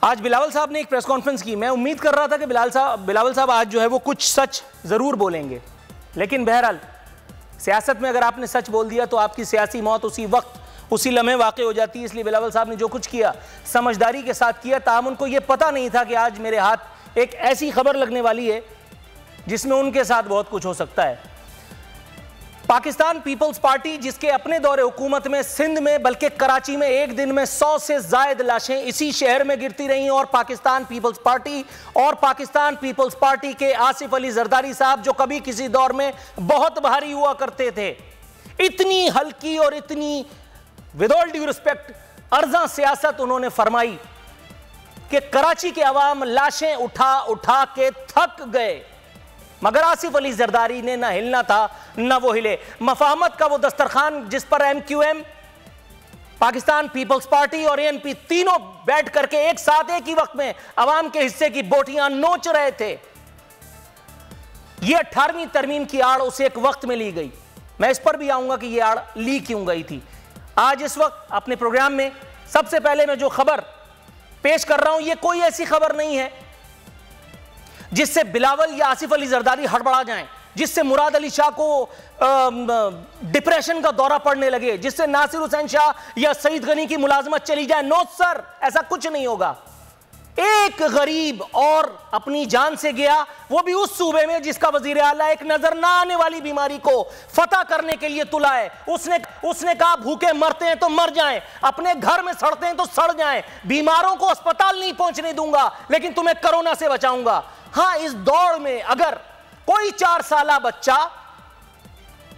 आज बिलावल साहब ने एक प्रेस कॉन्फ्रेंस की। मैं उम्मीद कर रहा था कि बिलावल साहब आज जो है वो कुछ सच जरूर बोलेंगे, लेकिन बहरहाल सियासत में अगर आपने सच बोल दिया तो आपकी सियासी मौत उसी वक्त उसी लम्हे वाक़ई हो जाती है। इसलिए बिलावल साहब ने जो कुछ किया समझदारी के साथ किया। ताहम उनको ये पता नहीं था कि आज मेरे हाथ एक ऐसी खबर लगने वाली है जिसमें उनके साथ बहुत कुछ हो सकता है। पाकिस्तान पीपल्स पार्टी जिसके अपने दौरे हुकूमत में सिंध में बल्कि कराची में एक दिन में 100 से जायद लाशें इसी शहर में गिरती रहीं, और पाकिस्तान पीपल्स पार्टी के आसिफ अली जरदारी साहब जो कभी किसी दौर में बहुत भारी हुआ करते थे, इतनी हल्की और इतनी विद ऑल ड्यू रिस्पेक्ट अर्जा सियासत उन्होंने फरमाई कि कराची के अवाम लाशें उठा उठा के थक गए, मगर आसिफ अली जरदारी ने ना हिलना था ना वो हिले। मफाहमत का वो दस्तरखान जिस पर MQM, पाकिस्तान पीपल्स पार्टी और ANP तीनों बैठ करके एक साथ एक ही वक्त में अवाम के हिस्से की बोटियां नोच रहे थे, ये 18वीं तरमीम की आड़ उस एक वक्त में ली गई। मैं इस पर भी आऊंगा कि ये आड़ ली क्यों गई थी। आज इस वक्त अपने प्रोग्राम में सबसे पहले मैं जो खबर पेश कर रहा हूं, ये कोई ऐसी खबर नहीं है जिससे बिलावल या आसिफ अली जरदारी हड़बड़ा जाएं, जिससे मुराद अली शाह को डिप्रेशन का दौरा पड़ने लगे, जिससे नासिर हुसैन शाह या सईद गनी की मुलाजमत चली जाए। नो सर, ऐसा कुछ नहीं होगा। एक गरीब और अपनी जान से गया, वो भी उस सूबे में जिसका वजीर आला एक नजर ना आने वाली बीमारी को फतह करने के लिए तुला है। उसने कहा भूखे मरते हैं तो मर जाएं, अपने घर में सड़ते हैं तो सड़ जाएं, बीमारों को अस्पताल नहीं पहुंचने दूंगा लेकिन तुम्हें कोरोना से बचाऊंगा। हां, इस दौड़ में अगर कोई 4 साला बच्चा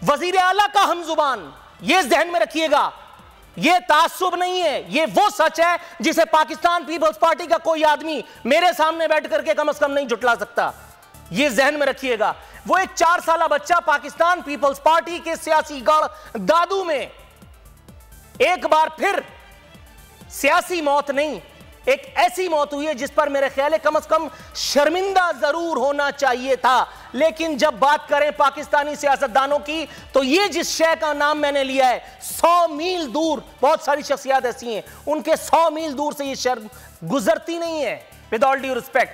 वजीर आला का हमजुबान, यह जहन में रखिएगा, यह तासुब नहीं है, यह वो सच है जिसे पाकिस्तान पीपल्स पार्टी का कोई आदमी मेरे सामने बैठ करके कम से कम नहीं जुटला सकता। यह जहन में रखिएगा। वो एक 4 साला बच्चा पाकिस्तान पीपल्स पार्टी के सियासी गढ़ दादू में एक बार फिर सियासी मौत नहीं, एक ऐसी मौत हुई है जिस पर मेरे ख्याल है कम से कम शर्मिंदा जरूर होना चाहिए था। लेकिन जब बात करें पाकिस्तानी सियासतदानों की, तो ये जिस शय का नाम मैंने लिया है, 100 मील दूर बहुत सारी शख्सियत ऐसी हैं, उनके 100 मील दूर से ये शर्म गुजरती नहीं है। विद ऑल ड्यू रिस्पेक्ट,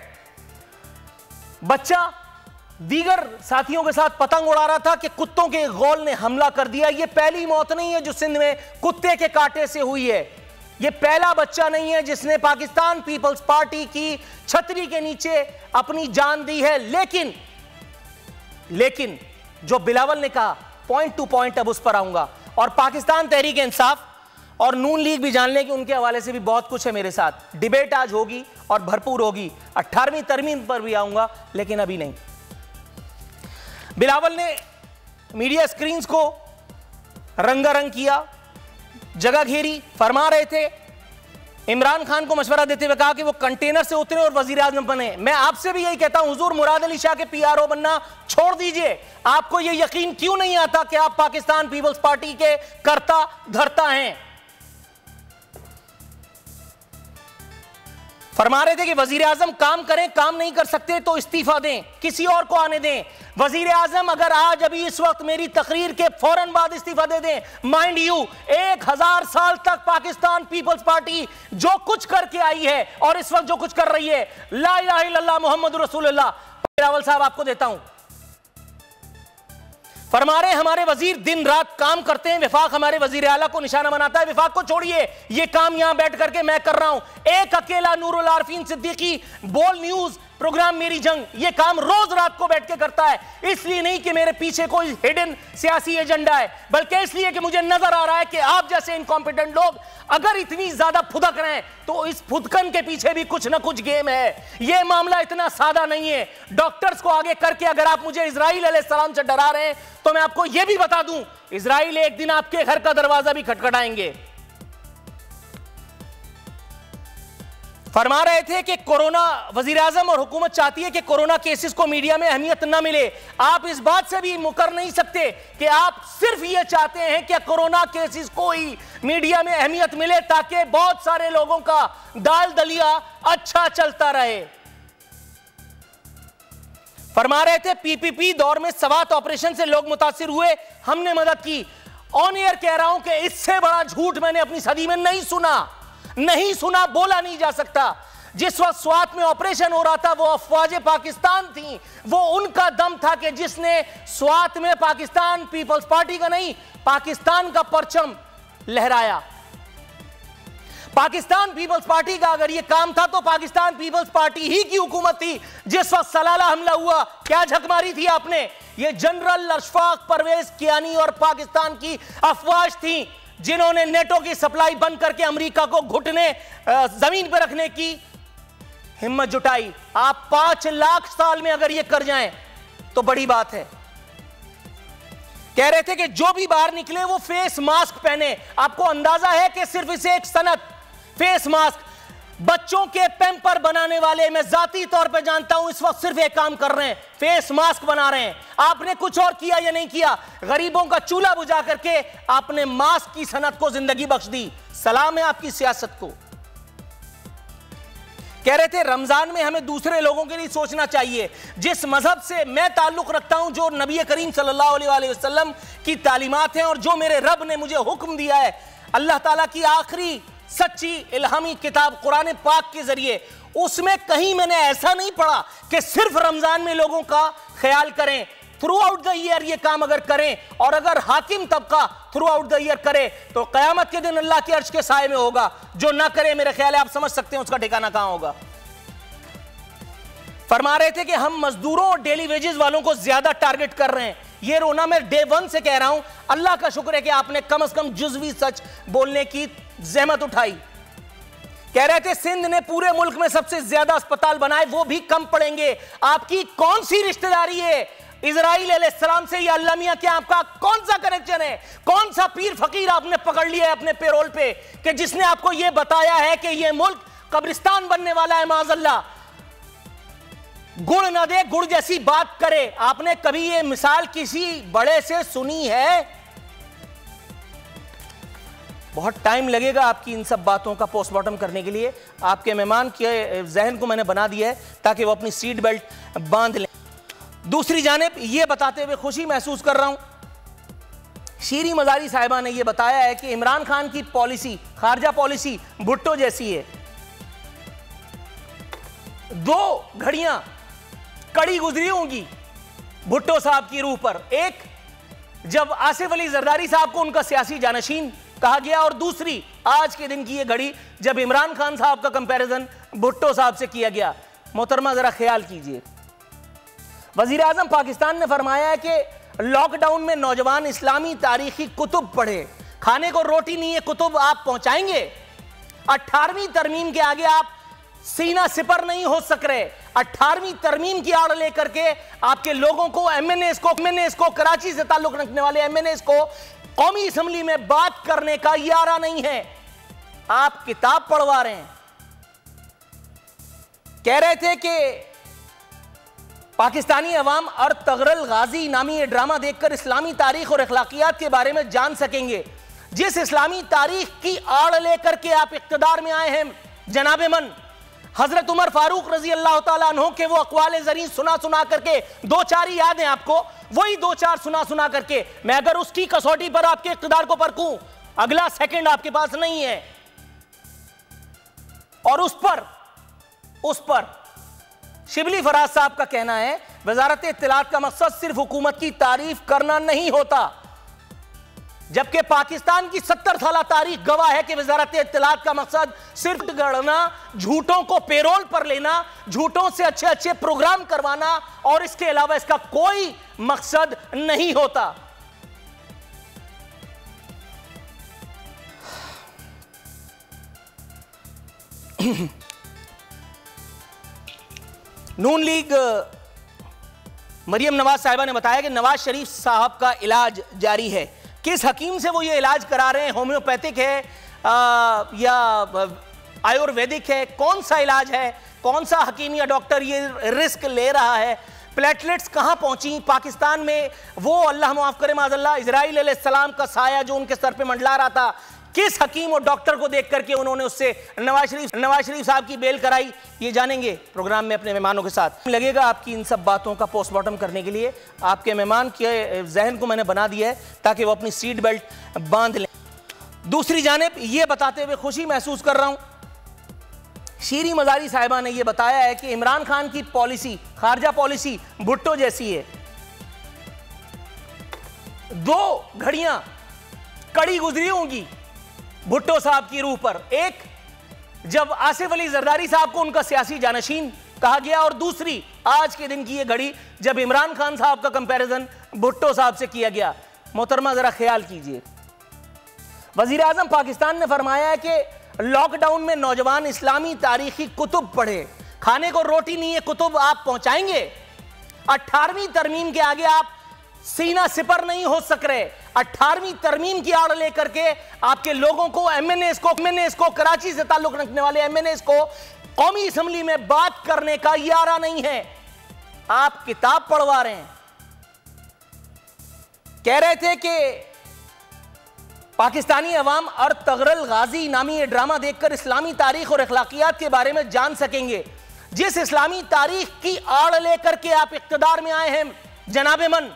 बच्चा दीगर साथियों के साथ पतंग उड़ा रहा था कि कुत्तों के गौल ने हमला कर दिया। ये पहली मौत नहीं है जो सिंध में कुत्ते के कांटे से हुई है। ये पहला बच्चा नहीं है जिसने पाकिस्तान पीपल्स पार्टी की छतरी के नीचे अपनी जान दी है। लेकिन जो बिलावल ने कहा, पॉइंट टू पॉइंट अब उस पर आऊंगा, और पाकिस्तान तहरीक इंसाफ और नून लीग भी जान लें कि उनके हवाले से भी बहुत कुछ है मेरे साथ। डिबेट आज होगी और भरपूर होगी। 18वीं तरमीम पर भी आऊंगा, लेकिन अभी नहीं। बिलावल ने मीडिया स्क्रीन्स को रंगारंग किया, जगह घेरी, फरमा रहे थे, इमरान खान को मशवरा देते हुए कहा कि वो कंटेनर से उतरे और वजीर आजम बने। मैं आपसे भी यही कहता हूं, हुजूर मुराद अली शाह के PRO बनना छोड़ दीजिए। आपको ये यकीन क्यों नहीं आता कि आप पाकिस्तान पीपल्स पार्टी के कर्ता धर्ता हैं? फरमा रहे थे कि वजीर आजम काम करें, काम नहीं कर सकते तो इस्तीफा दें, किसी और को आने दें। वजीर आजम अगर आज अभी इस वक्त मेरी तकरीर के फौरन बाद इस्तीफा दे दें, माइंड यू 1000 साल तक पाकिस्तान पीपल्स पार्टी जो कुछ करके आई है और इस वक्त जो कुछ कर रही है, ला इलाहा इल्लल्लाह मुहम्मद रसूलुल्लाह। बिलावल साहब आपको देता हूं, फरमा रहे हमारे वजीर दिन रात काम करते हैं, विफाक हमारे वजीर आला को निशाना बनाता है। विफाक को छोड़िए, ये काम यहां बैठ करके मैं कर रहा हूं। एक अकेला नूरुल आरफीन सिद्दीकी बोल न्यूज प्रोग्राम मेरी जंग, ये काम रोज रात को बैठ के करता है। इसलिए नहीं कि मेरे पीछे कोई हिडन सियासी एजेंडा है, बल्कि इसलिए कि मुझे नजर आ रहा है कि आप जैसे इनकॉम्पिटेंट लोग अगर इतनी ज्यादा फुदक रहे हैं तो इस फुदकन के पीछे भी कुछ ना कुछ गेम है। यह मामला इतना सादा नहीं है। डॉक्टर्स को आगे करके अगर आप मुझे इजराइल अलैहिस्सलाम से डरा रहे हैं तो मैं आपको यह भी बता दूं, इजराइल एक दिन आपके घर का दरवाजा भी खटखटाएंगे। फरमा रहे थे कि कोरोना, वजीर आजम और हुकूमत चाहती है कि कोरोना केसेस को मीडिया में अहमियत न मिले। आप इस बात से भी मुकर नहीं सकते कि आप सिर्फ ये चाहते हैं कि कोरोना केसेस को ही मीडिया में अहमियत मिले ताकि बहुत सारे लोगों का दाल दलिया अच्छा चलता रहे। फरमा रहे थे PPP दौर में सवात ऑपरेशन से लोग मुतासिर हुए, हमने मदद की। ऑन एयर कह रहा हूं कि इससे बड़ा झूठ मैंने अपनी सदी में नहीं सुना, बोला नहीं जा सकता। जिस वक्त स्वात में ऑपरेशन हो रहा था वो अफवाज पाकिस्तान थी, वो उनका दम था कि जिसने स्वात में पाकिस्तान पीपल्स पार्टी का नहीं, पाकिस्तान का परचम लहराया। पाकिस्तान पीपल्स पार्टी का अगर ये काम था तो पाकिस्तान पीपल्स पार्टी ही की हुकूमत थी। जिस वक्त सलाला हमला हुआ, क्या झक मारी थी आपने? ये जनरल अशफाक परवेज कियानी और पाकिस्तान की अफवाज थी जिन्होंने नेटो की सप्लाई बंद करके अमेरिका को घुटने जमीन पर रखने की हिम्मत जुटाई। आप 5 लाख साल में अगर ये कर जाएं तो बड़ी बात है। कह रहे थे कि जो भी बाहर निकले वो फेस मास्क पहने। आपको अंदाजा है कि सिर्फ इसे एक सनत फेस मास्क, बच्चों के पैम्पर बनाने वाले मैं जाती तौर पे जानता हूं इस वक्त सिर्फ एक काम कर रहे हैं, फेस मास्क बना रहे हैं। आपने कुछ और किया या नहीं किया? गरीबों का चूल्हा बुझा करके आपने मास्क की सनत को जिंदगी बख्श दी। सलाम है आपकी सियासत को। कह रहे थे रमजान में हमें दूसरे लोगों के लिए सोचना चाहिए। जिस मजहब से मैं ताल्लुक रखता हूं, जो नबी करीम सल्लल्लाहु अलैहि वसल्लम की तालीमात हैं और जो मेरे रब ने मुझे हुक्म दिया है, अल्लाह ताला की आखिरी सच्ची इल्हामी किताब कुरान पाक के जरिए, उसमें कहीं मैंने ऐसा नहीं पढ़ा कि सिर्फ रमजान में लोगों का ख्याल करें। थ्रू आउट द ईयर ये काम अगर करें, और अगर हाकिम तबका थ्रू आउट द ईयर करे तो कयामत के दिन अल्लाह के अर्श के साए में होगा। जो ना करे, मेरे ख्याल है आप समझ सकते हैं उसका ठिकाना कहां होगा। फरमा रहे थे कि हम मजदूरों और डेली वेजेस वालों को ज्यादा टारगेट कर रहे हैं। ये रोना मैं डे 1 से कह रहा हूं। अल्लाह का शुक्र है कि आपने कम से कम जुज़वी सच बोलने की जहमत उठाई। कह रहे थे सिंध ने पूरे मुल्क में सबसे ज्यादा अस्पताल बनाए, वो भी कम पड़ेंगे। आपकी कौन सी रिश्तेदारी है इजराइल अलैहिस्सलाम से या अल्लाह मियां? क्या आपका कौन सा कनेक्शन है? कौन सा पीर फकीर आपने पकड़ लिया है अपने पेरोल पे कि जिसने आपको यह बताया है कि यह मुल्क कब्रिस्तान बनने वाला है? माज़अल्लाह, गुड़ ना दे गुड़ जैसी बात करे। आपने कभी यह मिसाल किसी बड़े से सुनी है? बहुत टाइम लगेगा आपकी इन सब बातों का पोस्टमार्टम करने के लिए। आपके मेहमान के जहन को मैंने बना दिया है ताकि वो अपनी सीट बेल्ट बांध लें। दूसरी जानिब ये बताते हुए खुशी महसूस कर रहा हूं, शीरी मजारी साहिबा ने यह बताया है कि इमरान खान की पॉलिसी, खारजा पॉलिसी भुट्टो जैसी है। 2 घड़ियां कड़ी गुजरी होंगी भुट्टो साहब की रूह पर। एक जब आसिफ अली जरदारी साहब को उनका सियासी जानशीन कहा गया, और दूसरी आज के दिन की यह घड़ी जब इमरान खान साहब का कंपैरिजन भुट्टो साहब से किया गया। मोहतरमा जरा ख्याल कीजिए, वजीर आजम पाकिस्तान ने फरमाया है कि लॉकडाउन में नौजवान इस्लामी तारीखी कुतुब पढ़े। खाने को रोटी नहीं है, कुतुब आप पहुंचाएंगे। 18वीं तरमीम के आगे आप सीना सिपर नहीं हो सक रहे। 18वीं तरमीम की आड़ लेकर के आपके लोगों को, एमएनएस को, कराची से ताल्लुक रखने वाले एमएनएस को कौमी असेंबली में बात करने का यारा नहीं है। आप किताब पढ़वा रहे हैं। कह रहे थे कि पाकिस्तानी अवाम और तगरल गाजी नामी ये ड्रामा देखकर इस्लामी तारीख और अखलाकियात के बारे में जान सकेंगे। जिस इस्लामी तारीख की आड़ लेकर के आप इख्तिदार में आए हैं जनाबे मन, हजरत उमर फारूक रजी अल्लाह तआला अन्हु के वो अक़वाले ज़री सुना सुना करके, 2-4 ही याद हैं आपको, वही 2-4 सुना सुना करके मैं अगर उसकी कसौटी पर आपके इख्तिदार को परखूं, अगला सेकंड आपके पास नहीं है। और उस पर शिबली फराज साहब का कहना है वजारत इत्तलात का मकसद सिर्फ हुकूमत की तारीफ करना नहीं होता, जबकि पाकिस्तान की 70 साल तारीख गवाह है कि वजारत इत्तलात का मकसद सिर्फ गढ़ना, झूठों को पेरोल पर लेना, झूठों से अच्छे अच्छे प्रोग्राम करवाना, और इसके अलावा इसका कोई मकसद नहीं होता। नून लीग मरियम नवाज साहिबा ने बताया कि नवाज शरीफ साहब का इलाज जारी है। किस हकीम से वो ये इलाज करा रहे हैं, होम्योपैथिक है या आयुर्वेदिक है, कौन सा इलाज है, कौन सा हकीम या डॉक्टर ये रिस्क ले रहा है? प्लेटलेट्स कहां पहुंची पाकिस्तान में? वो अल्लाह माफ करे माज़अल्लाह इजराइल अलैहिस्सलाम का साया जो उनके सर पे मंडला रहा था, किस हकीम और डॉक्टर को देख करके उन्होंने उससे नवाज शरीफ साहब की बेल कराई? ये जानेंगे प्रोग्राम में अपने मेहमानों के साथ। लगेगा आपकी इन सब बातों का पोस्टमार्टम करने के लिए। आपके मेहमान के जहन को मैंने बना दिया है ताकि वो अपनी सीट बेल्ट बांध लें। दूसरी जानिब ये बताते हुए खुशी महसूस कर रहा हूं, शीरी मजारी साहिबा ने यह बताया है कि इमरान खान की पॉलिसी, खारजा पॉलिसी भुट्टो जैसी है। 2 घड़ियां कड़ी गुजरी होंगी भुट्टो साहब की रूह पर। एक, जब आसिफ अली जरदारी साहब को उनका सियासी जानशीन कहा गया, और दूसरी आज के दिन की यह घड़ी जब इमरान खान साहब का कंपैरिजन भुट्टो साहब से किया गया। मोहतरमा जरा ख्याल कीजिए, वजीर आजम पाकिस्तान ने फरमाया है कि लॉकडाउन में नौजवान इस्लामी तारीखी कुतुब पढ़े, खाने को रोटी नहीं है कुतुब आप पहुंचाएंगे। 18वीं तरमीम के आगे आप सीना सिपर नहीं हो सक रहे। 18वीं तरमीम की आड़ लेकर के आपके लोगों को, एमएनएस को, कराची से ताल्लुक रखने वाले एमएनएस को कौमी असेंबली में बात करने का यारा नहीं है। आप किताब पढ़वा रहे हैं। कह रहे थे कि पाकिस्तानी अवाम और तगरल गाजी नामी ये ड्रामा देखकर इस्लामी तारीख और अखलाकियात के बारे में जान सकेंगे। जिस इस्लामी तारीख की आड़ लेकर के आप इख्तिदार में आए हैं जनाबे मन,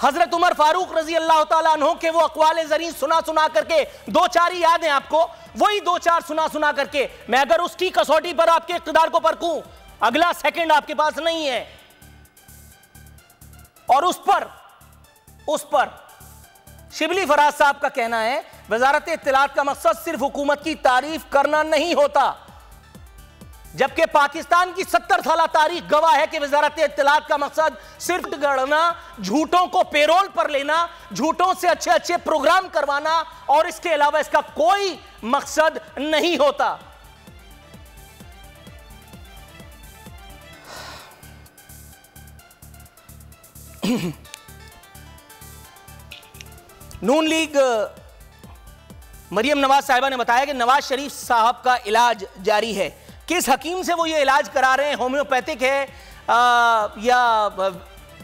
हजरत उमर फारूक रजी अल्लाह तआला अन्हु के वो अक़वाले ज़री सुना सुना करके 2-4 ही याद हैं आपको, वही 2-4 सुना सुना करके मैं अगर उसकी कसौटी पर आपके इख्तिदार को परखूं, अगला सेकंड आपके पास नहीं है। और उस पर शिबली फराज साहब का कहना है वजारत इत्तलात का मकसद सिर्फ हुकूमत की तारीफ करना नहीं होता, जबकि पाकिस्तान की 70 साल तारीख गवाह है कि वजारत इत्तलात का मकसद सिर्फ गढ़ना, झूठों को पेरोल पर लेना, झूठों से अच्छे अच्छे प्रोग्राम करवाना, और इसके अलावा इसका कोई मकसद नहीं होता। नून लीग मरियम नवाज साहिबा ने बताया कि नवाज शरीफ साहब का इलाज जारी है। किस हकीम से वो ये इलाज करा रहे हैं, होम्योपैथिक है या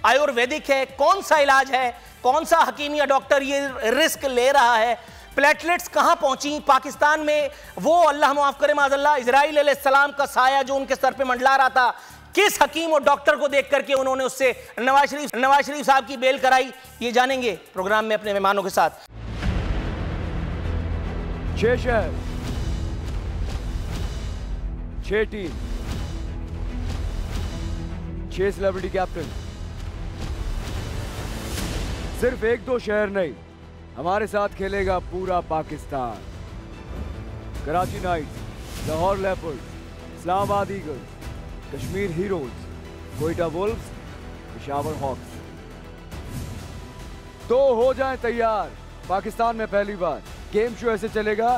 आयुर्वेदिक है, कौन सा इलाज है, कौन सा हकीम या डॉक्टर ये रिस्क ले रहा है, प्लेटलेट्स कहां पहुंची पाकिस्तान में, वो अल्लाह माफ करे माज़अल्लाह इजराइल अलैहिस्सलाम का साया जो उनके सर पे मंडला रहा था, किस हकीम और डॉक्टर को देख करके उन्होंने उससे नवाज शरीफ साहब की बेल कराई, ये जानेंगे प्रोग्राम में अपने मेहमानों के साथ। 6 शहर, 6 टीम, 6 सेलिब्रिटी कैप्टन। सिर्फ 1-2 शहर नहीं, हमारे साथ खेलेगा पूरा Pakistan. Karachi knights, Lahore leopards, Islamabad eagles, Kashmir heroes, Quetta wolves, Peshawar hawks. तो हो जाएं तैयार, पाकिस्तान में पहली बार गेम शो ऐसे चलेगा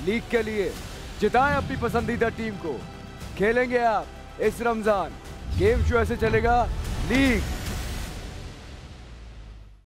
लीग के लिए। जिताएं अपनी पसंदीदा टीम को, खेलेंगे आप इस रमजान। गेम शो ऐसे चलेगा लीग।